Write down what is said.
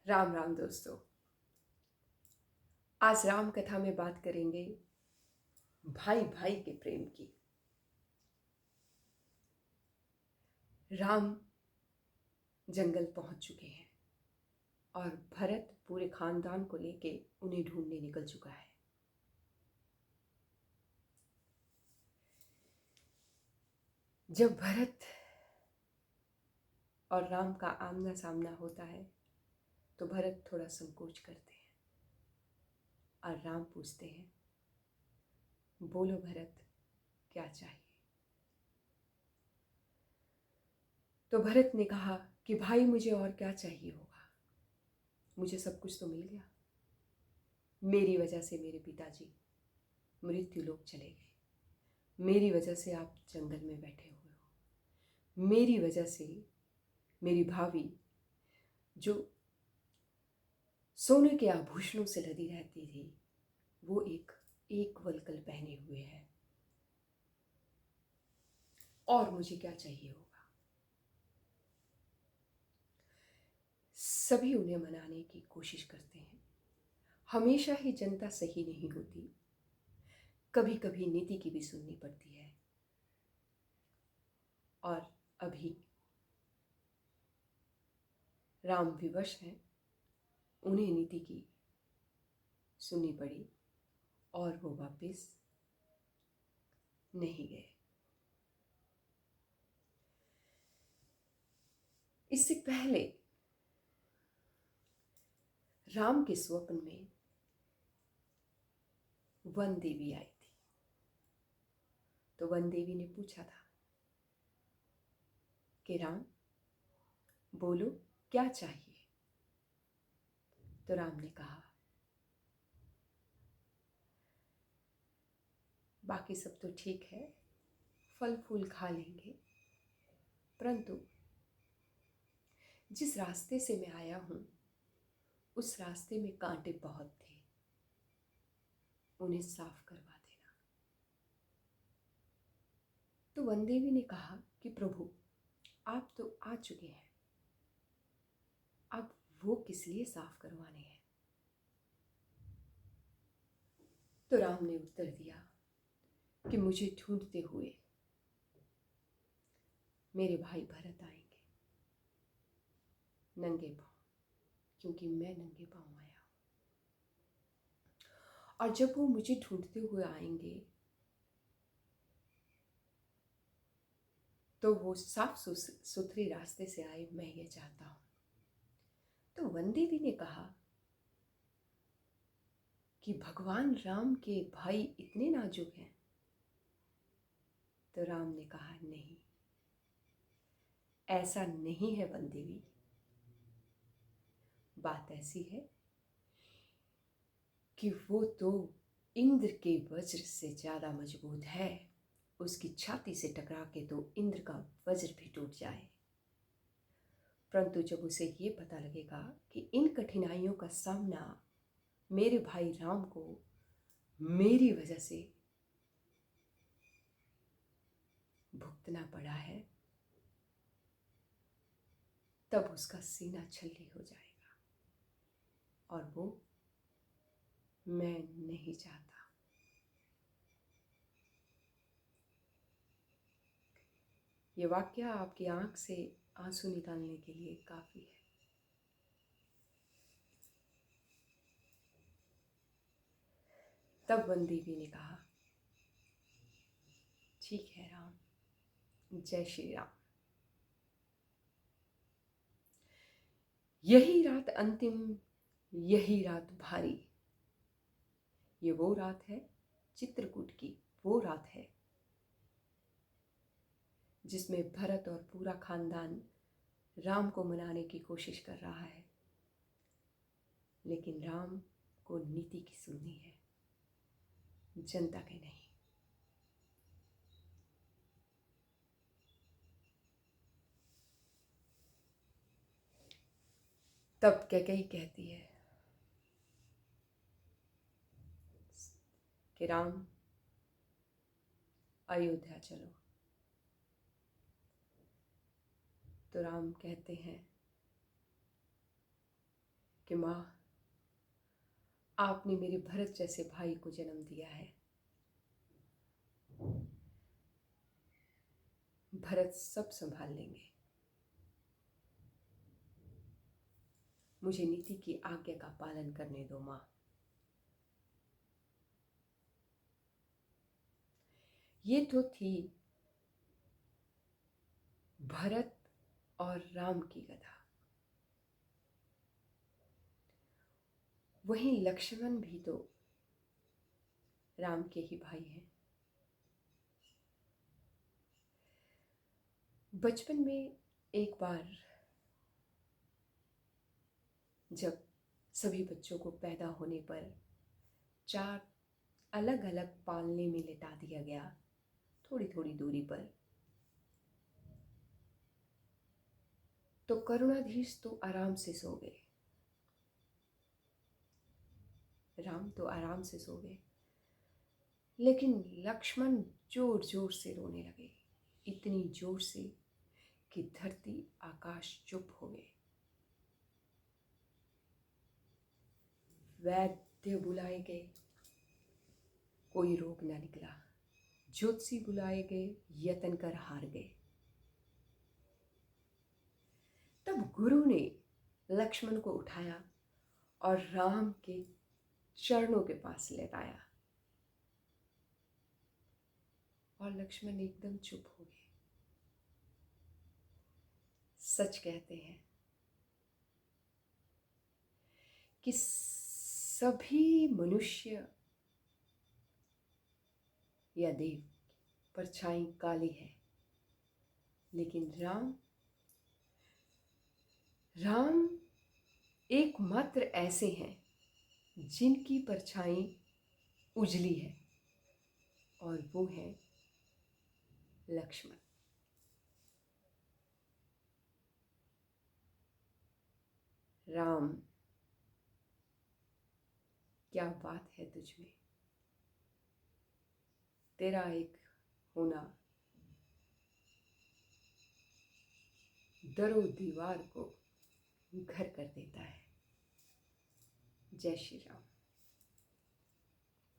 राम राम दोस्तों। आज राम कथा में बात करेंगे भाई भाई के प्रेम की। राम जंगल पहुंच चुके हैं और भरत पूरे खानदान को लेके उन्हें ढूंढने निकल चुका है। जब भरत और राम का आमना सामना होता है तो भरत थोड़ा संकोच करते हैं और राम पूछते हैं, बोलो भरत, क्या चाहिए? तो भरत ने कहा कि भाई मुझे और क्या चाहिए होगा, मुझे सब कुछ तो मिल गया। मेरी वजह से मेरे पिताजी मृत्यु लोक चले गए, मेरी वजह से आप जंगल में बैठे हुए हो, मेरी वजह से मेरी भाभी जो सोने के आभूषणों से लदी रहती थी वो एक वलकल पहने हुए है, और मुझे क्या चाहिए होगा? सभी उन्हें मनाने की कोशिश करते हैं। हमेशा ही जनता सही नहीं होती, कभी कभी नीति की भी सुननी पड़ती है। और अभी राम विवश हैं, उन्हें नीति की सुननी पड़ी और वो वापस नहीं गए। इससे पहले राम के स्वप्न में वन देवी आई थी। तो वन देवी ने पूछा था कि राम बोलो क्या चाहिए? तो राम ने कहा, बाकी सब तो ठीक है, फल फूल खा लेंगे, परंतु जिस रास्ते से मैं आया हूं उस रास्ते में कांटे बहुत थे, उन्हें साफ करवा देना। तो वन देवी ने कहा कि प्रभु, आप तो आ चुके हैं, अब वो किस लिए साफ करवाने हैं? तो राम ने उत्तर दिया कि मुझे ढूंढते हुए मेरे भाई भरत आएंगे नंगे पांव, क्योंकि मैं नंगे पांव आया हूं। और जब वो मुझे ढूंढते हुए आएंगे तो वो साफ सुथरे रास्ते से आए, मैं ये चाहता हूं। तो वन देवी ने कहा कि भगवान राम के भाई इतने नाजुक हैं? तो राम ने कहा, नहीं, ऐसा नहीं है वन देवी। बात ऐसी है कि वो तो इंद्र के वज्र से ज्यादा मजबूत है, उसकी छाती से टकरा के तो इंद्र का वज्र भी टूट जाए। परंतु जब उसे ये पता लगेगा कि इन कठिनाइयों का सामना मेरे भाई राम को मेरी वजह से भुगतना पड़ा है, तब उसका सीना छल्ली हो जाएगा, और वो मैं नहीं चाहता। ये वाक्य आपकी आंख से आंसू निकालने के लिए काफी है। तब वन देवी ने कहा, ठीक है राम, जय श्री राम। यही रात अंतिम, यही रात भारी, ये वो रात है चित्रकूट की, वो रात है जिसमें भरत और पूरा खानदान राम को मनाने की कोशिश कर रहा है, लेकिन राम को नीति की सुननी है, जनता के नहीं। तब कैकेयी कहती है कि राम अयोध्या चलो। तो राम कहते हैं कि माँ, आपने मेरे भरत जैसे भाई को जन्म दिया है। भरत सब संभाल लेंगे। मुझे नीति की आज्ञा का पालन करने दो माँ। ये तो थी भरत और राम की कथा। वहीं लक्ष्मण भी तो राम के ही भाई हैं। बचपन में एक बार जब सभी बच्चों को पैदा होने पर 4 अलग अलग पालने में लिटा दिया गया, थोड़ी थोड़ी दूरी पर, तो करुणाधीश तो आराम से सो गए, राम तो आराम से सो गए, लेकिन लक्ष्मण जोर जोर से रोने लगे, इतनी जोर से कि धरती आकाश चुप हो गए। वैद्य बुलाए गए, कोई रोग ना निकला। ज्योतिषी बुलाए गए, यत्न कर हार गए। तब गुरु ने लक्ष्मण को उठाया और राम के चरणों के पास लेटाया, और लक्ष्मण एकदम चुप हो गए। सच कहते हैं कि सभी मनुष्य या देव परछाई काली है, लेकिन राम एकमात्र ऐसे हैं जिनकी परछाई उजली है, और वो है लक्ष्मण। राम, क्या बात है तुझ में, तेरा एक होना दरो दीवार को घर कर देता है। जय श्री राम।